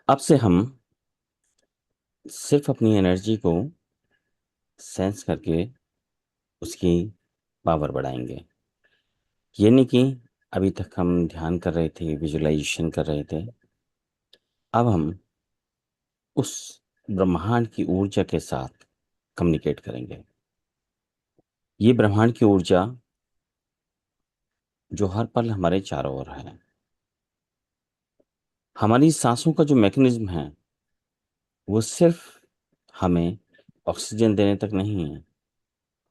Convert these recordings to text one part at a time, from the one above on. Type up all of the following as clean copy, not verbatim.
अब से हम सिर्फ अपनी एनर्जी को सेंस करके उसकी पावर बढ़ाएंगे। ये नहीं कि अभी तक हम ध्यान कर रहे थे, विजुअलाइजेशन कर रहे थे। अब हम उस ब्रह्मांड की ऊर्जा के साथ कम्युनिकेट करेंगे। ये ब्रह्मांड की ऊर्जा जो हर पल हमारे चारों ओर है, हमारी सांसों का जो मैकेनिज्म है, वो सिर्फ हमें ऑक्सीजन देने तक नहीं है।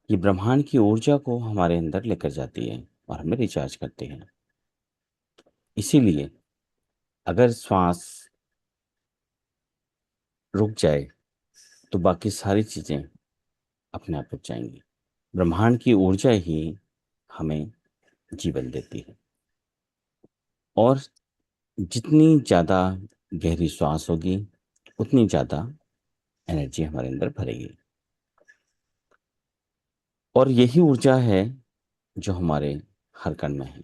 ये ब्रह्मांड की ऊर्जा को हमारे अंदर लेकर जाती है और हमें रिचार्ज करती है। इसीलिए अगर श्वास रुक जाए तो बाकी सारी चीजें अपने आप रुक जाएंगी। ब्रह्मांड की ऊर्जा ही हमें जीवन देती है। और जितनी ज्यादा गहरी श्वास होगी, उतनी ज्यादा एनर्जी हमारे अंदर भरेगी। और यही ऊर्जा है जो हमारे हर कण में है।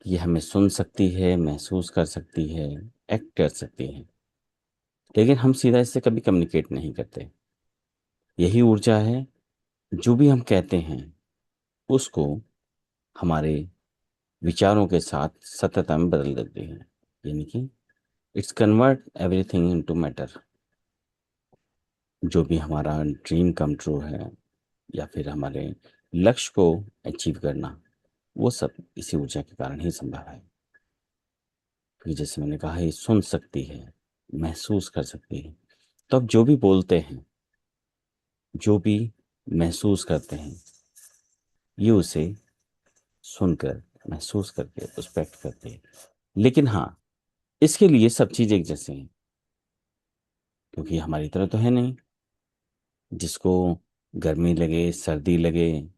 ये हमें सुन सकती है, महसूस कर सकती है, एक्ट कर सकती है, लेकिन हम सीधा इससे कभी कम्युनिकेट नहीं करते। यही ऊर्जा है जो भी हम कहते हैं उसको हमारे विचारों के साथ सत्यता में बदल देती है। यानी कि it's convert everything into matter. जो भी हमारा ड्रीम कम ट्रू है या फिर हमारे लक्ष्य को अचीव करना, वो सब इसी ऊर्जा के कारण ही संभव है। क्योंकि जैसे मैंने कहा, ये सुन सकती है, महसूस कर सकती है। तो अब जो भी बोलते हैं, जो भी महसूस करते हैं, ये उसे सुनकर, महसूस करके उस पर एक्ट करते हैं। लेकिन हाँ, इसके लिए सब चीज़ एक जैसे हैं, क्योंकि हमारी तरह तो है नहीं। जिसको गर्मी लगे, सर्दी लगे,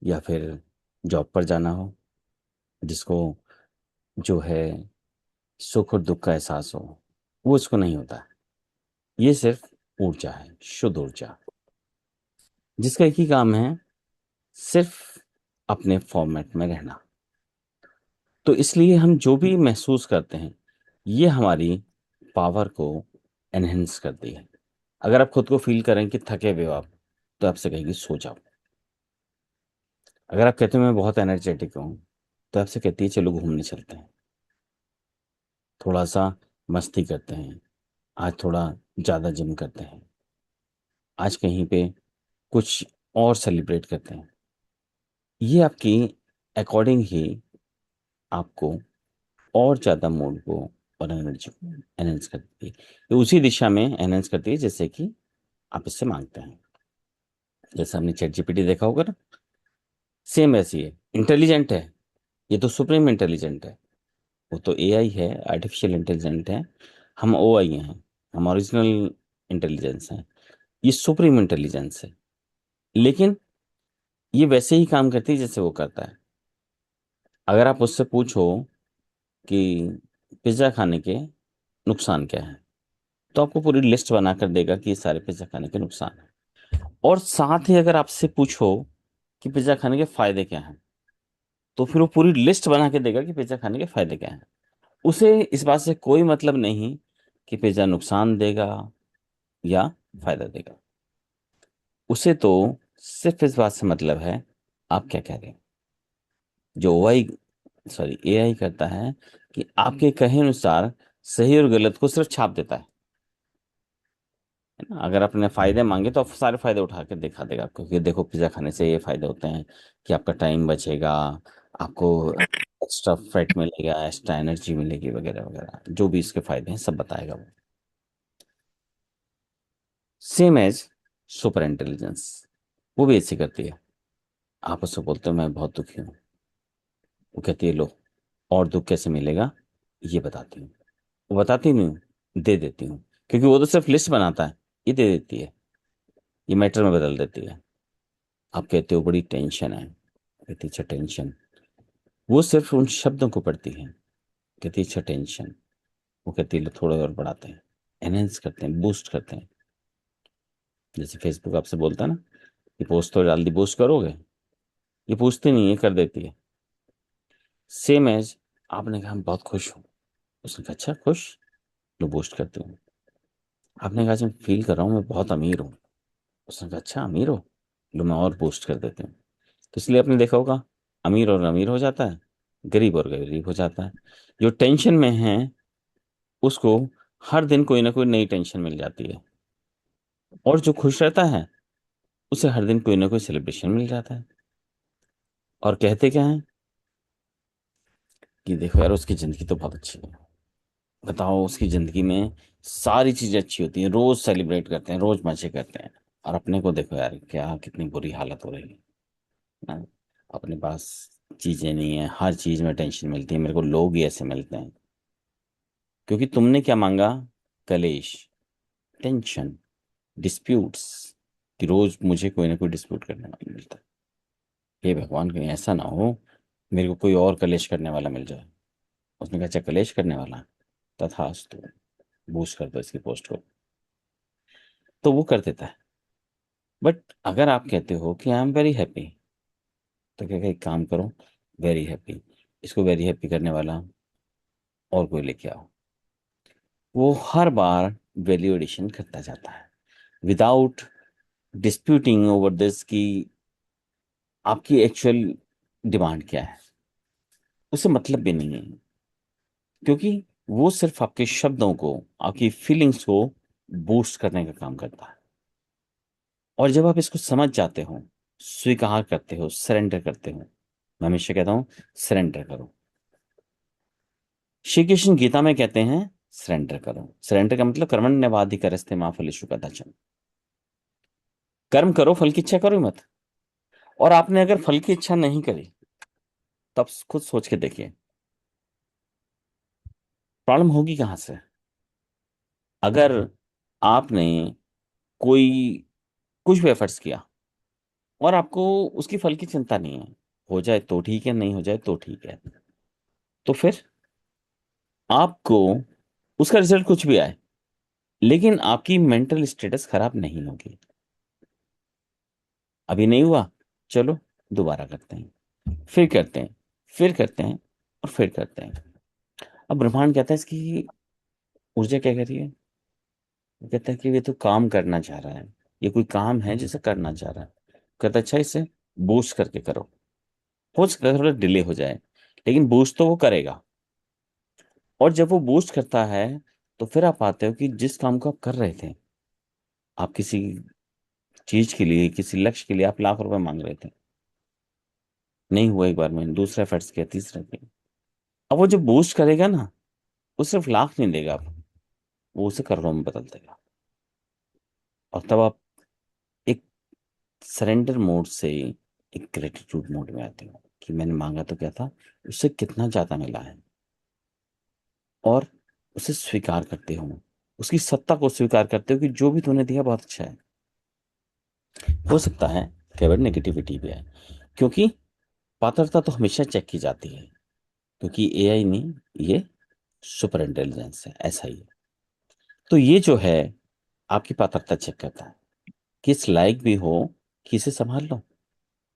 या फिर जॉब पर जाना हो, जिसको जो है सुख और दुख का एहसास हो, वो उसको नहीं होता। ये सिर्फ ऊर्जा है, शुद्ध ऊर्जा, जिसका एक ही काम है, सिर्फ अपने फॉर्मेट में रहना। तो इसलिए हम जो भी महसूस करते हैं, ये हमारी पावर को एनहेंस करती है। अगर आप खुद को फील करें कि थके हुए हो आप, तो आपसे कहेगी सो जाओ। अगर आप कहते हो मैं बहुत एनर्जेटिक हूँ, तो आपसे कहती है चलो घूमने चलते हैं, थोड़ा सा मस्ती करते हैं, आज थोड़ा ज़्यादा जिम करते हैं, आज कहीं पे कुछ और सेलिब्रेट करते हैं। ये आपकी अकॉर्डिंग ही आपको और ज़्यादा मूड को और एनर्जी को एनहेंस करती है। ये उसी दिशा में एनहेंस करती है जैसे कि आप इससे मांगते हैं। जैसे आपने चैट जीपीटी देखा होगा ना, सेम ऐसी है, इंटेलिजेंट है। ये तो सुप्रीम इंटेलिजेंट है। वो तो एआई है, आर्टिफिशियल इंटेलिजेंट है। हम ओआई हैं, हम ओरिजिनल इंटेलिजेंस हैं। ये सुप्रीम इंटेलिजेंस है। लेकिन ये वैसे ही काम करती है जैसे वो करता है। अगर आप उससे पूछो कि पिज्ज़ा खाने के नुकसान क्या है, तो आपको पूरी लिस्ट बनाकर देगा कि ये सारे पिज्ज़ा खाने के नुकसान है। और साथ ही अगर आपसे पूछो कि पिज्ज़ा खाने के फायदे क्या हैं, तो फिर वो पूरी लिस्ट बना के देगा कि पिज्ज़ा खाने के फायदे क्या हैं। उसे इस बात से कोई मतलब नहीं कि पिज्ज़ा नुकसान देगा या फायदा देगा। उसे तो सिर्फ इस बात से मतलब है आप क्या कह रहे हैं। जो ओआई, सॉरी, एआई करता है कि आपके कहे अनुसार सही और गलत को सिर्फ छाप देता है ना। अगर आपने फायदे मांगे तो आप सारे फायदे उठा के दिखा देगा आपको कि देखो पिज्जा खाने से ये फायदे होते हैं कि आपका टाइम बचेगा, आपको एक्स्ट्रा फैट मिलेगा, एक्स्ट्रा एनर्जी मिलेगी, वगैरह वगैरह, जो भी इसके फायदे हैं सब बताएगा वो। सेम एज सुपर इंटेलिजेंस, वो भी ऐसी करती है। आप उससे बोलते हो मैं बहुत दुखी हूँ, वो कहती है लो, और दुख कैसे मिलेगा, ये बताती हूँ। वो बताती नहीं हूँ, दे देती हूँ। क्योंकि वो तो सिर्फ लिस्ट बनाता है, ये दे देती है, ये मैटर में बदल देती है। आप कहते हो बड़ी टेंशन है, कहती अच्छा टेंशन। वो सिर्फ उन शब्दों को पढ़ती है, कहती अच्छा टेंशन। वो कहती है लो थोड़ा और बढ़ाते हैं, एनहेंस करते हैं, बूस्ट करते हैं। जैसे फेसबुक आपसे बोलता है ना कि पोस्ट तो डाल दी, बूस्ट करोगे, ये पूछती नहीं है, कर देती है। सेम एज आपने कहा मैं बहुत खुश हूँ, उसने कहा अच्छा खुश, लो बूस्ट करती हूँ। आपने कहा मैं फील कर रहा हूँ मैं बहुत अमीर हूँ, उसने कहा अच्छा अमीर हो, लो मैं और बूस्ट कर देती हूँ। तो इसलिए आपने देखा होगा, अमीर और अमीर हो जाता है, गरीब और गरीब हो जाता है। जो टेंशन में है उसको हर दिन कोई ना कोई नई टेंशन मिल जाती है, और जो खुश रहता है उसे हर दिन कोई ना कोई सेलिब्रेशन मिल जाता है। और कहते क्या है कि देखो यार उसकी जिंदगी तो बहुत अच्छी है। बताओ उसकी जिंदगी में सारी चीजें अच्छी होती हैं, रोज सेलिब्रेट करते हैं, रोज मजे करते हैं। और अपने को देखो यार क्या कितनी बुरी हालत हो रही है ना? अपने पास चीजें नहीं है, हर चीज में टेंशन मिलती है, मेरे को लोग ही ऐसे मिलते हैं। क्योंकि तुमने क्या मांगा? कलेश, टेंशन, डिस्प्यूट्स, कि रोज मुझे कोई ना कोई डिस्प्यूट करने वाला मिलता है। हे भगवान कहीं ऐसा ना हो मेरे को कोई और कलेश करने वाला मिल जाए। उसने कहा अच्छा कलेश करने वाला है? तथास्तु, बूस्ट कर दो इसकी पोस्ट को। तो वो कर देता है। बट अगर आप कहते हो कि आई एम वेरी हैप्पी, तो क्या एक काम करो, वेरी हैप्पी, इसको वेरी हैप्पी करने वाला और कोई लेके आओ। वो हर बार वैल्यू एडिशन करता जाता है विदाउट डिस्प्यूटिंग ओवर दिस कि आपकी एक्चुअल डिमांड क्या है। उसे मतलब भी नहीं है, क्योंकि वो सिर्फ आपके शब्दों को, आपकी फीलिंग्स को बूस्ट करने का काम करता है। और जब आप इसको समझ जाते हो, स्वीकार करते हो, सरेंडर करते हो, मैं हमेशा कहता हूं सरेंडर करो। श्री कृष्ण गीता में कहते हैं सरेंडर करो। सरेंडर का मतलब कर्मण्यवाधिकारस्ते मां फलेषु कदाचन। कर्म करो, फल की इच्छा करो ही मत। और आपने अगर फल की इच्छा नहीं करी, तब खुद सोच के देखिए प्रॉब्लम होगी कहां से। अगर आपने कोई कुछ भी एफर्ट्स किया और आपको उसकी फल की चिंता नहीं है, हो जाए तो ठीक है, नहीं हो जाए तो ठीक है, तो फिर आपको उसका रिजल्ट कुछ भी आए, लेकिन आपकी मेंटल स्टेटस खराब नहीं होगी। अभी नहीं हुआ, चलो दोबारा करते हैं, फिर करते हैं, फिर करते हैं, और फिर करते हैं। अब ब्रह्मांड कहता है इसकी ऊर्जा क्या कर रही है? वो कहता है कि ये तो काम करना चाह रहा है, ये कोई काम है जिसे करना चाह रहा है। कहता है अच्छा इसे बूस्ट करके करो। हो सकता है थोड़ा डिले हो जाए, लेकिन बूस्ट तो वो करेगा। और जब वो बूस्ट करता है, तो फिर आप पाते हो कि जिस काम को आप कर रहे थे, आप किसी चीज के लिए, किसी लक्ष्य के लिए आप लाख रुपए मांग रहे थे, नहीं हुआ एक बार में, दूसरा एफर्ट्स किया, तीसरा किया। अब वो जब बूस्ट करेगा ना, वो सिर्फ लाख नहीं देगा आपको, वो उसे करोड़ों में बदल देगा। और तब आप एक सरेंडर मोड से एक ग्रेटिट्यूड मोड में आते हो कि मैंने मांगा तो क्या था, उससे कितना ज्यादा मिला है। और उसे स्वीकार करते हो, उसकी सत्ता को स्वीकार करते हो कि जो भी तूने दिया बहुत अच्छा है। हो सकता है केवल नेगेटिविटी भी है, क्योंकि पात्रता तो हमेशा चेक की जाती है, क्योंकि एआई नहीं, ये सुपर इंटेलिजेंस है, ऐसा ही है। तो ये जो है आपकी पात्रता चेक करता है, किस लायक भी हो कि इसे संभाल लो।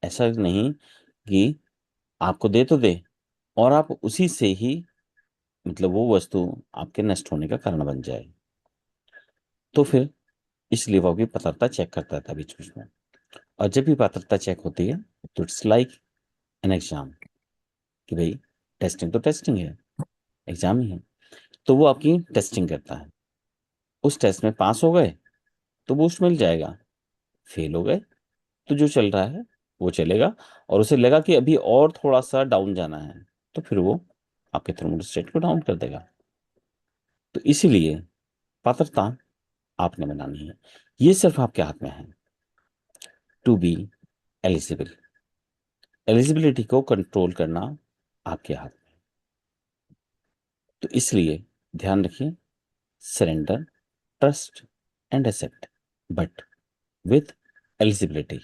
ऐसा नहीं कि आपको दे तो दे, और आप उसी से ही मतलब वो वस्तु आपके नष्ट होने का कारण बन जाए। तो फिर इसलिए वो आपकी पात्रता चेक करता था बीच बीच में। और जब भी पात्रता चेक होती है, तो इट्स लाइक एन एग्जाम, कि भाई टेस्टिंग तो टेस्टिंग है, एग्जाम ही है। तो वो आपकी टेस्टिंग करता है। उस टेस्ट में पास हो गए तो बूस्ट मिल जाएगा, फेल हो गए तो जो चल रहा है वो चलेगा। और उसे लगा कि अभी और थोड़ा सा डाउन जाना है, तो फिर वो आपके थर्मोस्टेट को डाउन कर देगा। तो इसीलिए पात्रता आपने बनानी है, ये सिर्फ आपके हाथ में है। टू बी एलिजिबल, एलिजिबिलिटी को कंट्रोल करना आपके हाथ में। तो इसलिए ध्यान रखिए, surrender, trust and accept, but with eligibility,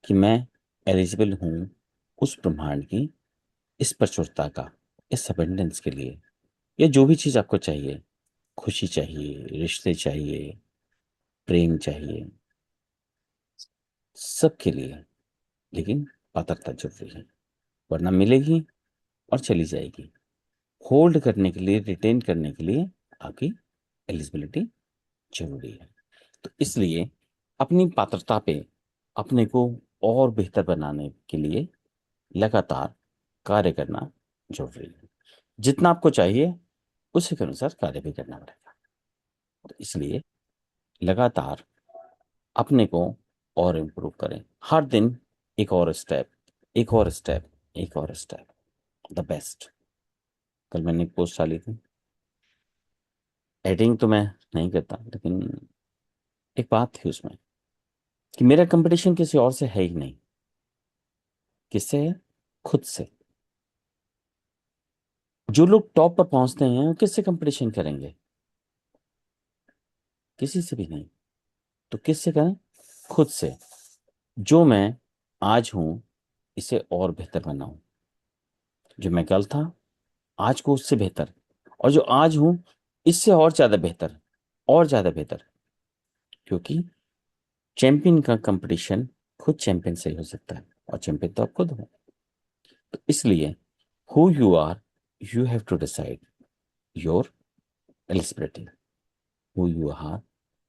कि मैं एलिजिबल हूं उस ब्रह्मांड की इस प्रचुरता का, इस अबंडेंस के लिए, या जो भी चीज आपको चाहिए, खुशी चाहिए, रिश्ते चाहिए, प्रेम चाहिए, सबके लिए। लेकिन पात्रता जरूरी है, वरना मिलेगी और चली जाएगी। होल्ड करने के लिए, रिटेन करने के लिए आपकी एलिजिबिलिटी जरूरी है। तो इसलिए अपनी पात्रता पे अपने को और बेहतर बनाने के लिए लगातार कार्य करना जरूरी है। जितना आपको चाहिए उसी के अनुसार कार्य भी करना पड़ेगा। तो इसलिए लगातार अपने को और इम्प्रूव करें, हर दिन एक और स्टेप, एक और स्टेप, एक और स्टेप, द बेस्ट। कल मैंने एक पोस्ट डाली थी, एडिटिंग तो मैं नहीं करता, लेकिन एक बात थी उसमें कि मेरा कंपटीशन किसी और से है ही नहीं। किससे है? खुद से। जो लोग टॉप पर पहुंचते हैं वो किससे कंपटीशन करेंगे? किसी से भी नहीं। तो किससे करें? खुद से। जो मैं आज हूं इसे और बेहतर बनाऊं। जो मैं कल था आज को उससे बेहतर, और जो आज हूं इससे और ज्यादा बेहतर, और ज्यादा बेहतर। क्योंकि चैंपियन का कंपटीशन खुद चैंपियन से ही हो सकता है, और चैंपियन तो आप खुद हो। तो इसलिए who you are, you have to decide your eligibility. Who you are,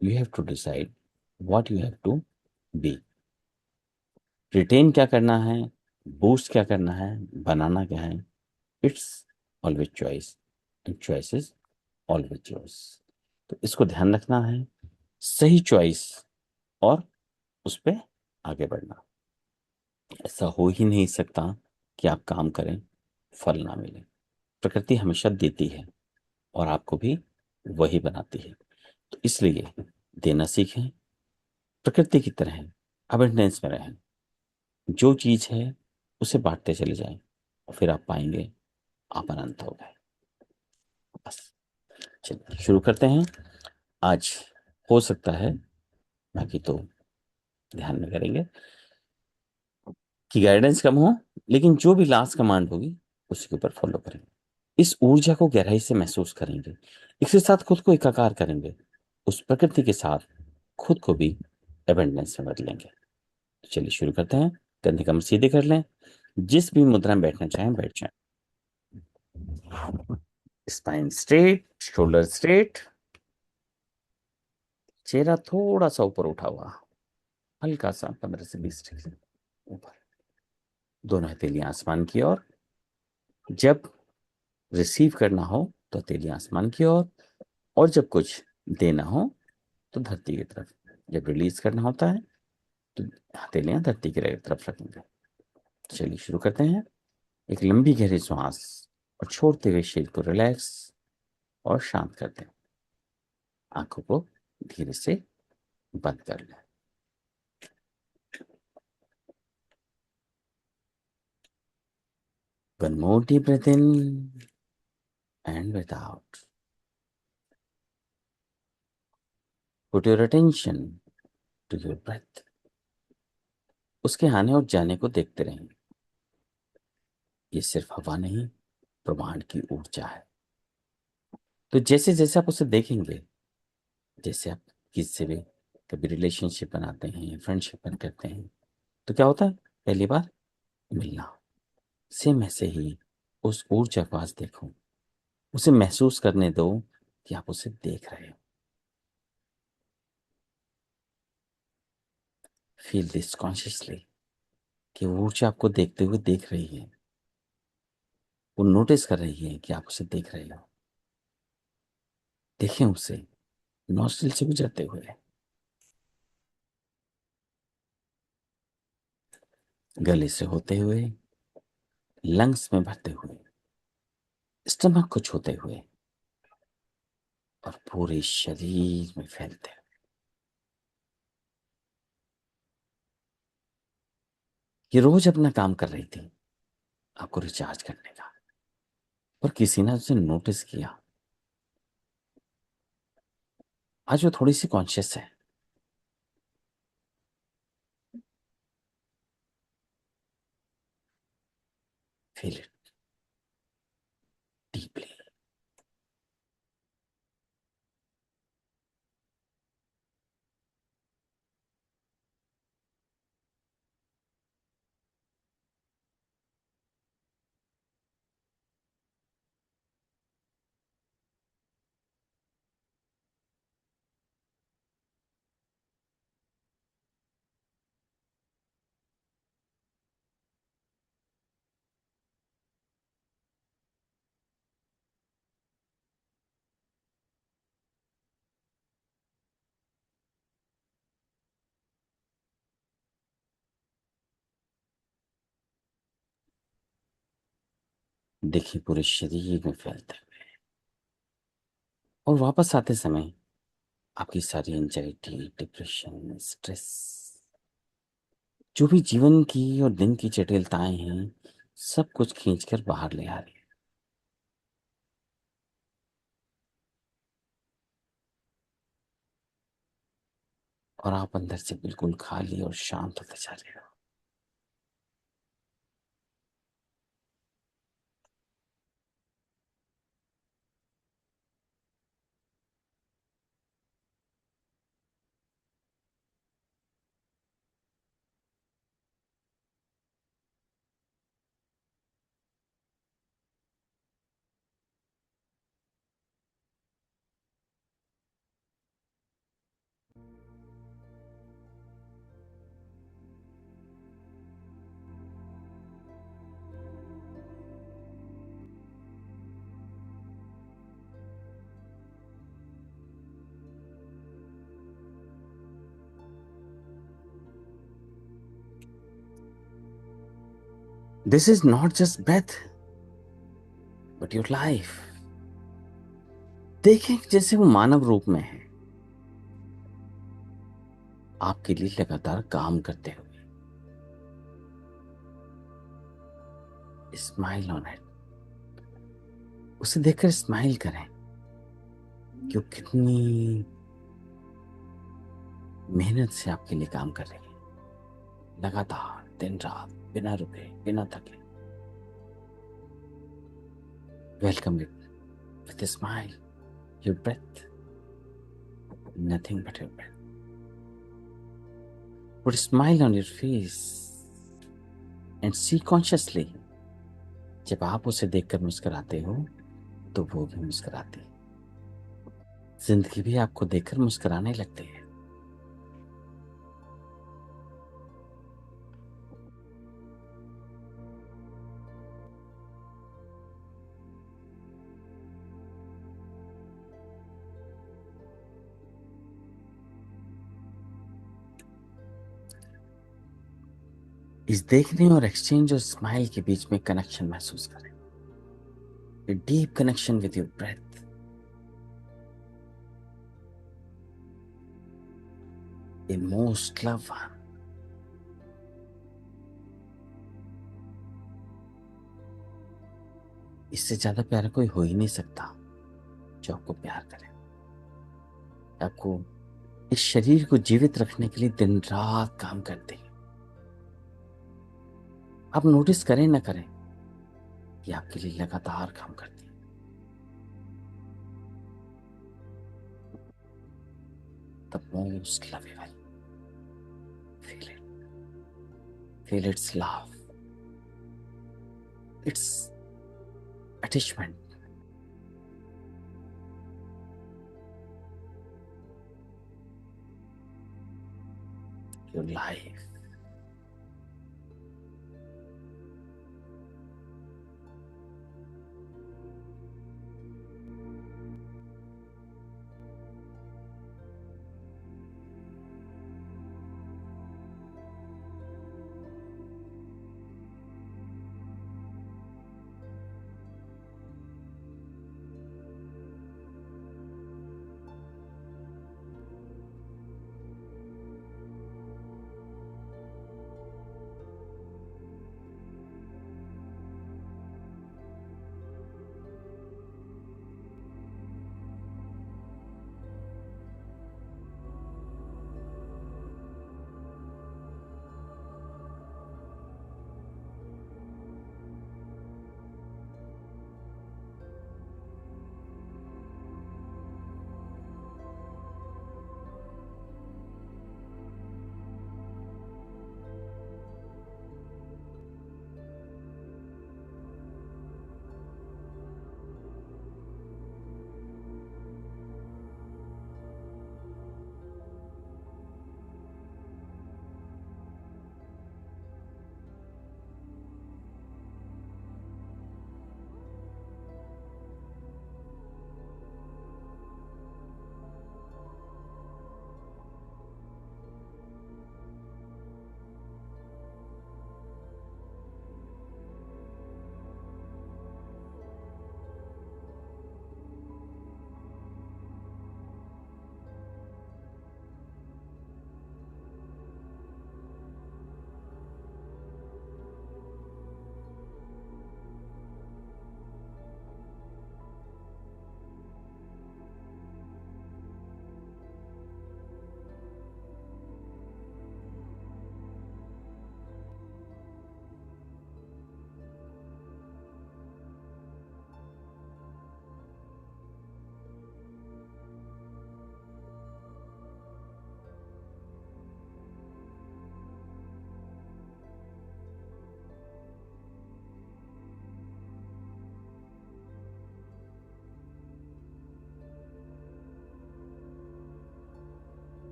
you have to decide what you have to be. Written क्या करना है, बूस्ट क्या करना है, बनाना क्या है, it's always choice, and choice is always yours. तो इसको ध्यान रखना है, सही चॉइस, और उस पे आगे बढ़ना। ऐसा हो ही नहीं सकता कि आप काम करें फल ना मिले। प्रकृति हमेशा देती है और आपको भी वही बनाती है। तो इसलिए देना सीखें, प्रकृति की तरह अबंडेंस में रहें। जो चीज है उसे बांटते चले जाएं, और फिर आप पाएंगे आप अनंत हो गए। बस, चलिए शुरू करते हैं आज। हो सकता है, बाकी तो ध्यान में करेंगे कि गाइडेंस कम हो, लेकिन जो भी लास्ट कमांड होगी उसके ऊपर फॉलो करेंगे। इस ऊर्जा को गहराई से महसूस करेंगे, इसके साथ खुद को एकाकार करेंगे, उस प्रकृति के साथ खुद को भी एबंडेंस में बदलेंगे। तो चलिए शुरू करते हैं। कंधे कमर सीधे कर लें, जिस भी मुद्रा में बैठना चाहें बैठ जाएं। स्पाइन स्ट्रेट, शोल्डर स्ट्रेट, चेहरा थोड़ा सा ऊपर उठा हुआ, हल्का सा 15 से 20 डिग्री ऊपर। दोनों हथेलियां आसमान की ओर। जब रिसीव करना हो तो हथेलियां आसमान की ओर, और जब कुछ देना हो तो धरती की तरफ। जब रिलीज करना होता है तो हथेलियां धरती की तरफ रखेंगे। चलिए शुरू करते हैं। एक लंबी गहरी सांस, और छोड़ते हुए शरीर को रिलैक्स और शांत करते हैं। आंखों को धीरे से बंद कर लें। One more deep breath in and breath out. Put your attention to your breath. उसके आने और जाने को देखते रहें। ये सिर्फ हवा नहीं, ब्रह्मांड की ऊर्जा है। तो जैसे जैसे आप उसे देखेंगे, जैसे आप किसी से भी कभी रिलेशनशिप बनाते हैं, फ्रेंडशिप बन करते हैं, तो क्या होता है? पहली बार मिलना। सेम ऐसे ही उस ऊर्जा को आज देखो, उसे महसूस करने दो कि आप उसे देख रहे हो। फील दिस कॉन्शियसली, कि वो ऊर्जा आपको देखते हुए देख रही है, वो नोटिस कर रही है कि आप उसे देख रहे हो। देखें उसे नॉस्ट्रिल से गुजरते हुए, गले से होते हुए, लंग्स में भरते हुए, स्टमक को छूते हुए, और पूरे शरीर में फैलते हुए। ये रोज अपना काम कर रही थी, आपको रिचार्ज करने का, और किसी ने उसे नोटिस किया। आज वो थोड़ी सी कॉन्शियस है। Feel it deeply. देखिए पूरे शरीर में फैलते हुए, और वापस आते समय आपकी सारी एंजाइटी, डिप्रेशन, स्ट्रेस, जो भी जीवन की और दिन की जटिलताएं हैं, सब कुछ खींचकर बाहर ले आ रही है। और आप अंदर से बिल्कुल खाली और शांत होते जा रहे हो। This is not just breath but your life. देखें जैसे वो मानव रूप में है, आपके लिए लगातार काम करते हुए। Smile on it. उसे देखकर स्माइल करें कि वो कितनी मेहनत से आपके लिए काम कर रही है, लगातार दिन रात, बिना रुके, बिना थके। Welcome it with smile, your breath, nothing but your breath. Put a smile on your face and see consciously, जब आप उसे देखकर मुस्कुराते हो तो वो भी मुस्कुराती है। जिंदगी भी आपको देखकर मुस्कुराने लगती है। इस देखने और एक्सचेंज और स्माइल के बीच में कनेक्शन महसूस करें, a deep connection with your breath, a most loved one। इससे ज्यादा प्यारा कोई हो ही नहीं सकता जो आपको प्यार करे, आपको इस शरीर को जीवित रखने के लिए दिन रात काम करते हैं। आप नोटिस करें ना करें कि आपके लिए लगातार काम करती है। The most lovable, feel it, feel it's love, it's attachment, your life.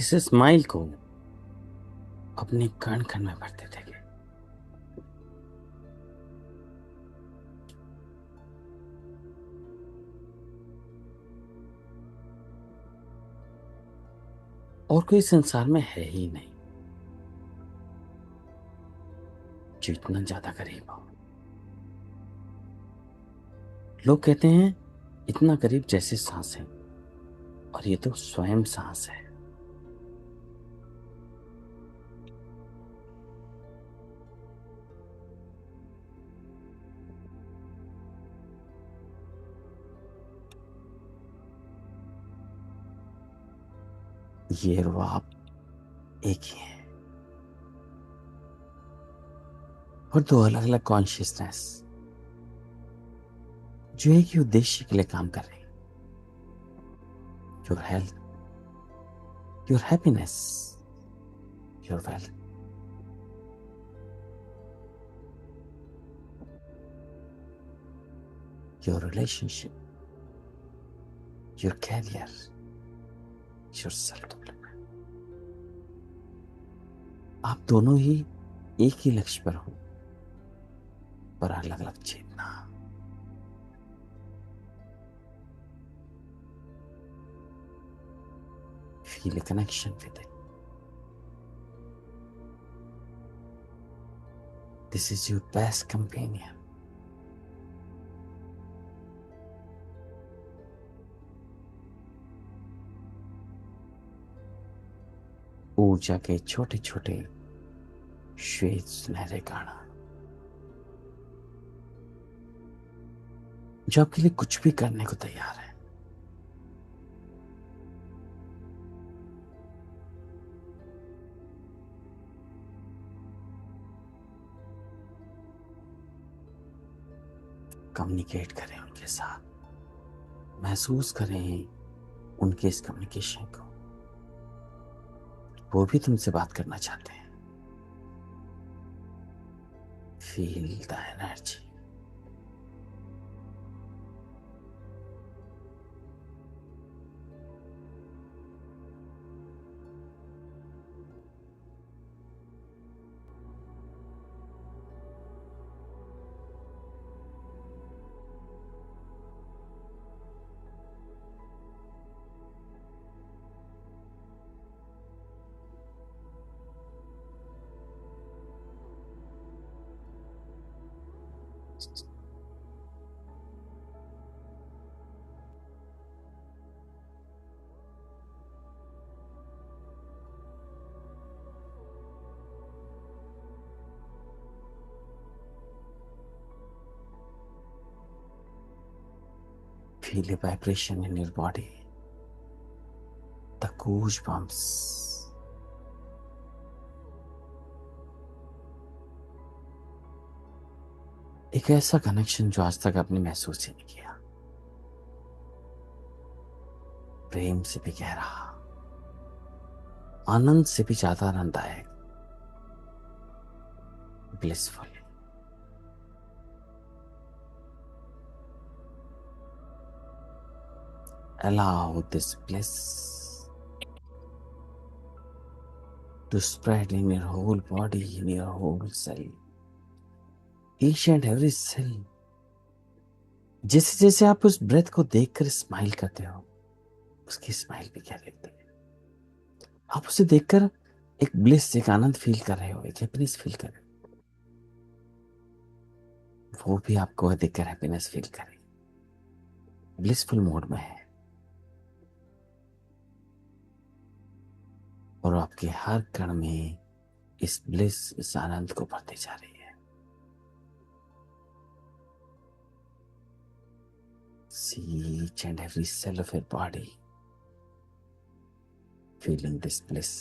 इस स्माइल को अपने कण कण में भरते थे। और कोई संसार में है ही नहीं जो इतना ज्यादा करीब हो। लोग कहते हैं इतना करीब जैसे सांस है, और ये तो स्वयं सांस है। ये और वो आप एक ही हैं, और दो अलग अलग कॉन्शियसनेस जो एक ही उद्देश्य के लिए काम कर रही है। Your health, your happiness, your wealth. Your relationship, your career, your self development. आप दोनों ही एक ही लक्ष्य पर हो, पर अलग अलग चेतना। Feel a connection with it. This is your best companion. ऊर्जा के छोटे छोटे श्वेत सुनहरे गाना जो आपके लिए कुछ भी करने को तैयार है। कम्युनिकेट करें उनके साथ, महसूस करें उनके इस कम्युनिकेशन को। वो भी तुमसे बात करना चाहते हैं। Feel the energy. Feel a vibration in your body. The goosebumps. एक ऐसा कनेक्शन जो आज तक आपने महसूस ही नहीं किया। प्रेम से भी गहरा, आनंद से भी ज्यादा आनंददायक, blissful. Allow this bliss to spread in your whole body, in your whole cell. Each and every cell. जैसे जैसे आप उस ब्रेथ को देखकर स्माइल करते हो, उसकी स्माइल भी क्या देखते हैं। आप उसे देखकर एक ब्लिस, एक आनंद फील कर रहे हो, एक हैप्पीनेस फील कर रहे हो। वो भी आपको देखकर हैप्पीनेस फील करे, ब्लिसफुल मोड में है, और आपके हर कण में इस ब्लिस, इस आनंद को भरते जा रही है। See each and every cell of your body feeling this bliss.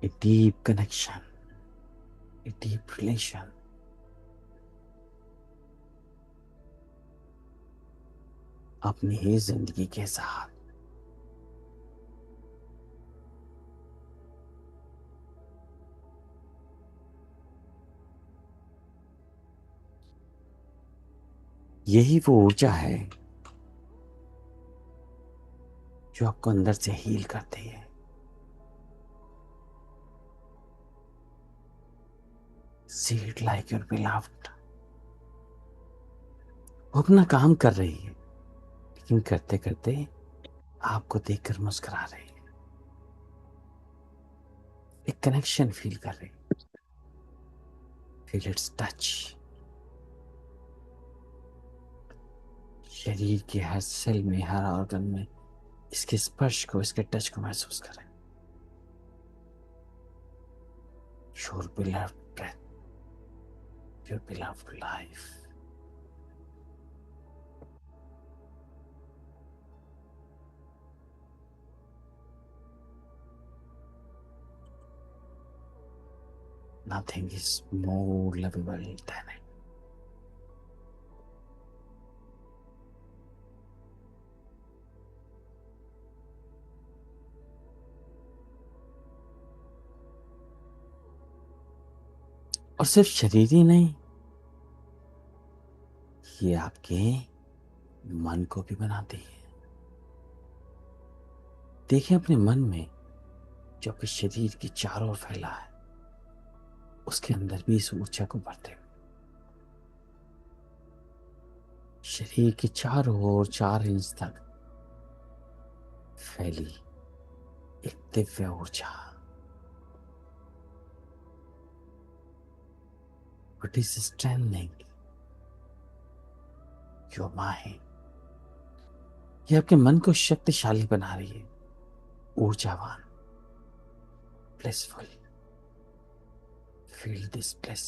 a deep connection, a deep relation. अपनी ही जिंदगी के साथ। यही वो ऊर्जा है जो आपको अंदर से हील करती है। See it like your beloved। वो अपना काम कर रही है, लेकिन करते करते आपको देखकर मुस्कुरा रही है। एक कनेक्शन फील कर रही है। Feel it's touch. शरीर के हर सेल में, हर ऑर्गन में इसके स्पर्श को, इसके टच को महसूस करें। Your beloved breath, your beloved life. Nothing is more lovable than it। और सिर्फ शरीर ही नहीं, ये आपके मन को भी बनाती है। देखिए अपने मन में जो आपके शरीर के चारों ओर फैला है, उसके अंदर भी इस ऊर्जा को भरते हुए शरीर के चारों ओर 4 इंच तक फैली एक दिव्य ऊर्जा। It is strengthening your mind। ये आपके मन को शक्तिशाली बना रही है, ऊर्जावान, blissful। Feel this bliss।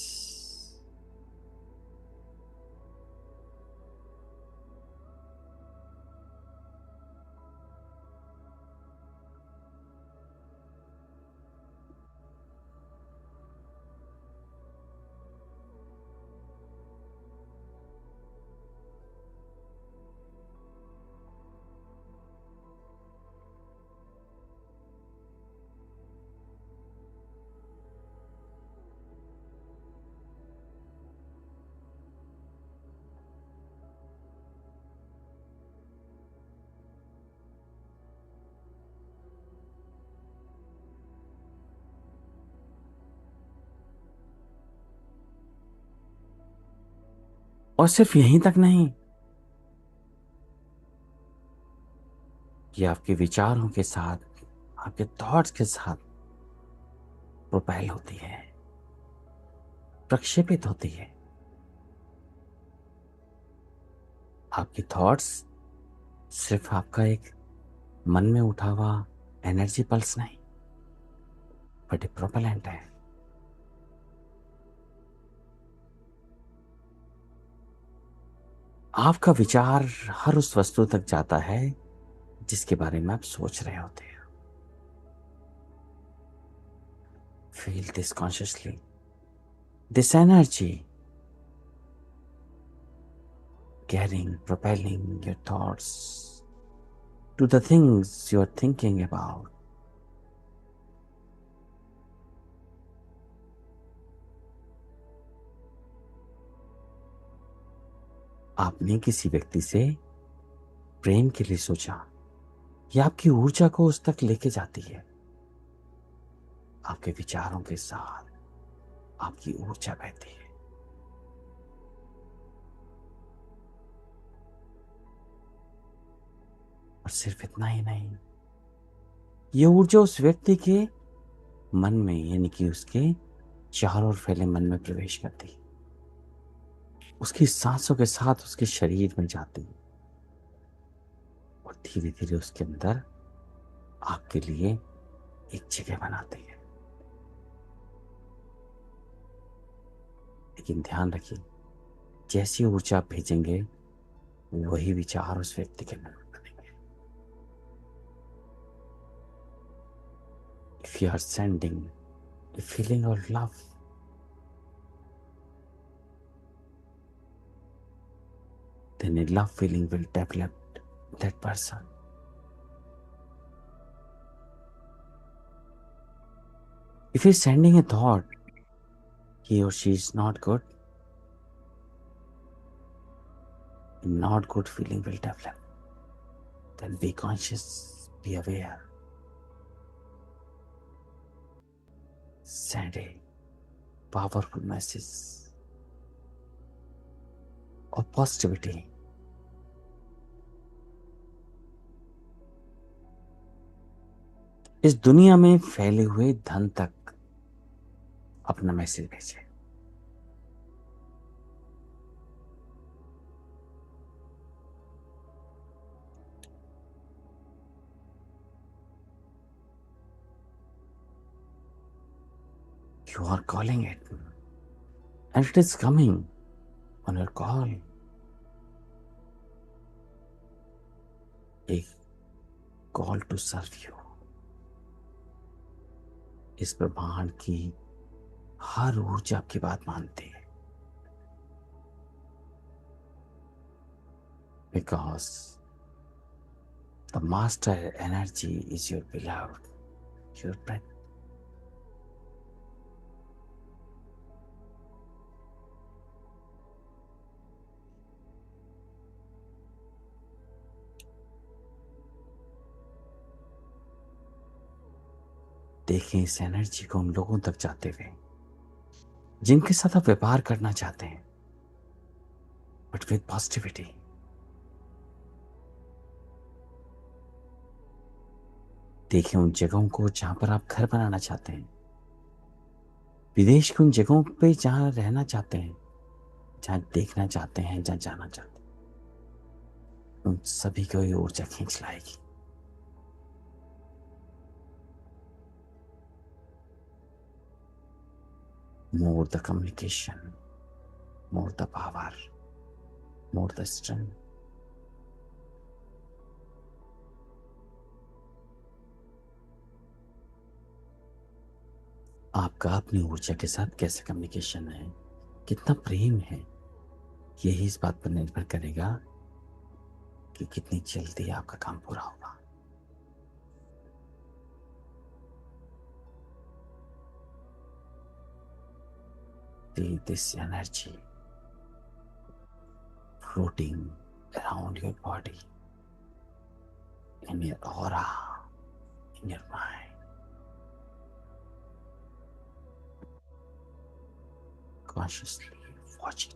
और सिर्फ यहीं तक नहीं, ये आपके विचारों के साथ, आपके थॉट्स के साथ प्रोपेल होती है, प्रक्षेपित होती है। आपकी थॉट्स सिर्फ आपका एक मन में उठा हुआ एनर्जी पल्स नहीं, बट एक प्रोपेलेंट है। आपका विचार हर उस वस्तु तक जाता है जिसके बारे में आप सोच रहे होते हैं। Feel this consciously, this energy carrying, propelling your thoughts to the things you are thinking about। आपने किसी व्यक्ति से प्रेम के लिए सोचा, यह आपकी ऊर्जा को उस तक लेके जाती है। आपके विचारों के साथ आपकी ऊर्जा बहती है। और सिर्फ इतना ही नहीं, यह ऊर्जा उस व्यक्ति के मन में, यानी कि उसके चारों ओर फैले मन में प्रवेश करती है, उसकी सांसों के साथ उसके शरीर में जाती है और धीरे धीरे उसके अंदर आपके लिए एक जगह बनाती है। लेकिन ध्यान रखिए, जैसी ऊर्जा आप भेजेंगे वही विचार उस व्यक्ति के मन में बनेंगे। If you are sending a feeling of love. Then a love feeling will develop that person. If he's sending a thought, he or she is not good, a not good feeling will develop. Then be conscious, be aware. Send a powerful message of positivity. इस दुनिया में फैले हुए धन तक अपना message भेजे. You are calling it, and it is coming on your call. A call to serve you. इस ब्रह्मांड की हर ऊर्जा आपकी बात मानती है. Because the master energy is your beloved, your breath. देखें इस एनर्जी को उन लोगों तक जाते हुए जिनके साथ आप व्यापार करना चाहते हैं, बट विद पॉजिटिविटी. देखें उन जगहों को जहां पर आप घर बनाना चाहते हैं, विदेश की उन जगहों पे जहां रहना चाहते हैं, जहां देखना चाहते हैं, जहां जाना चाहते हैं, उन सभी को ये ऊर्जा खींच लाएगी. More the communication, more the power, more the strength. आपका अपनी ऊर्जा के साथ कैसे कम्युनिकेशन है, कितना प्रेम है, यही इस बात पर निर्भर करेगा कि कितनी जल्दी आपका काम पूरा होगा. See this energy floating around your body, in your aura, in your mind. Consciously watch it.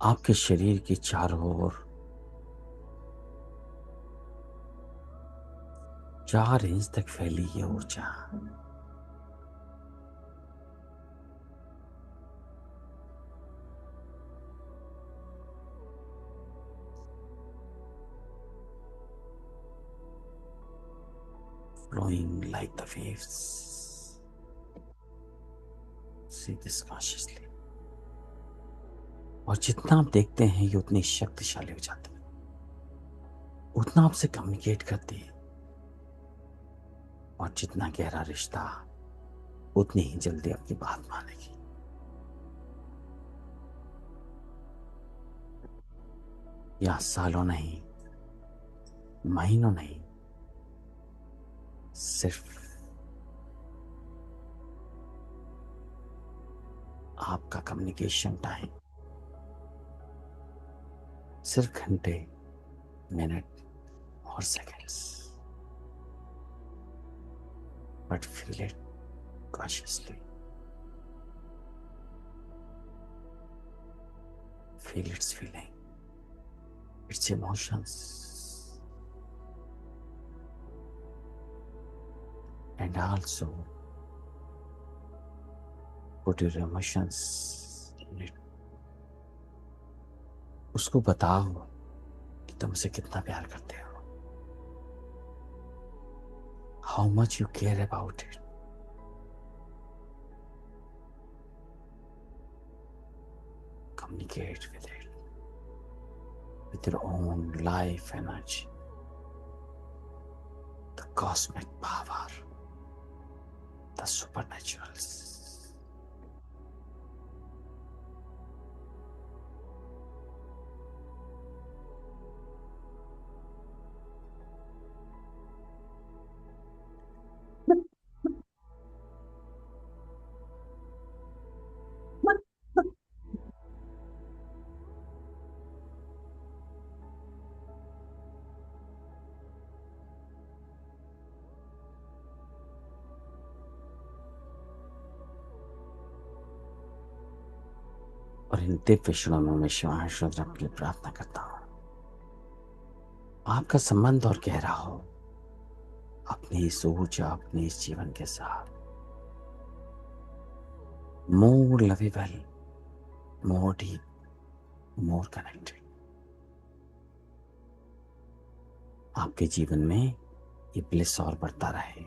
आपके शरीर के चारों ओर 4 इंच तक फैली ये ऊर्जा flowing like the waves. See this consciously. और जितना आप देखते हैं ये उतनी शक्तिशाली हो जाती है, उतना आपसे कम्युनिकेट करती है, और जितना गहरा रिश्ता उतनी ही जल्दी आपकी बात मानेगी. या सालों नहीं, महीनों नहीं, सिर्फ आपका कम्युनिकेशन टाइम सिर्फ घंटे, मिनट और seconds. But feel it consciously. Feel it's feeling, its emotions, and also put your emotions in it. उसको बताओ कि तुम उसे कितना प्यार करते हो, how much you care about it. communicate with it with your own life energy, the cosmic power, the supernaturals. और इन दिव्य क्षणों में शिवांश रुद्र के लिए प्रार्थना करता हूँ आपका संबंध और गहरा हो अपनी इस ऊर्जा, अपने इस जीवन के साथ। More lovable, more deep, more connected. आपके जीवन में ये ब्लिस और बढ़ता रहे,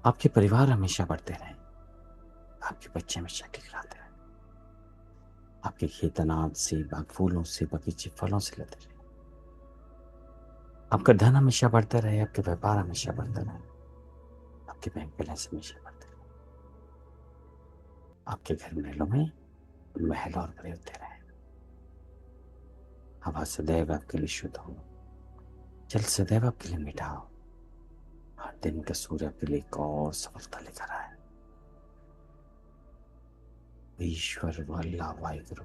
आपके परिवार हमेशा बढ़ते रहे, आपके बच्चे हमेशा खिलखिलाते रहे, आपके खेत अनाज से, बाग फूलों से, बगीचे फलों से लदे रहे, आपका धन हमेशा बढ़ता रहे, आपके व्यापार हमेशा बढ़ता रहे, आपके बैंक बैलेंस हमेशा बढ़ते रहे, आपके घर महलों में महल और बड़े होते रहे, हवा सदैव आपके लिए शुद्ध हो, जल सदैव आपके लिए मीठा हो, हर दिन का सूर्य आपके लिए एक और सफलता लेकर आए। ईश्वर वल्ला वाहिगुरु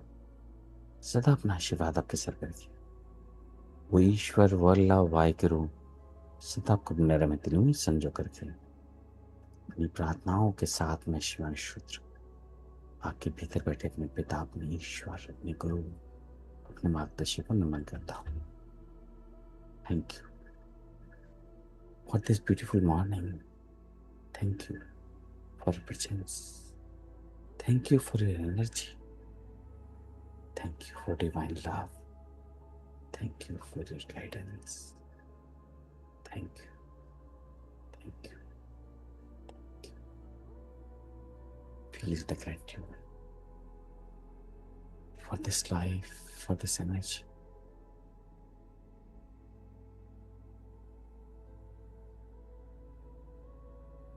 सदा अपना आशीर्वाद आपके सर पर रखिए। वो ईश्वर वल्ला वाहिगुरु सदा आपको निरमित में संजो करके अपनी प्रार्थनाओं के साथ में शिवांश रुद्र आपके भीतर बैठे अपने पिता, अपने ईश्वर, अपने गुरु, अपने मार्गदर्शी को नमन करता हूँ। Thank you for this beautiful morning, thank you for presence, thank you for your energy, thank you for divine love, thank you for your guidance, thank you, thank you. Feel the gratitude for this life, for this energy.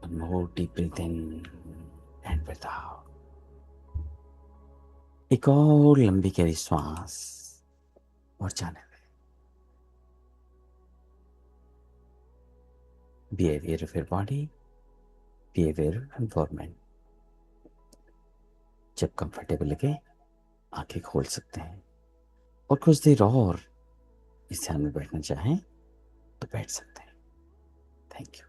One more deep breath in and breath out. एक और लंबी गहरी श्वास और जाने दें। Be aware of your body, be aware of environment. जब comfortable लगे आंखें खोल सकते हैं और कुछ देर और इस ध्यान में बैठना चाहें तो बैठ सकते हैं। Thank you.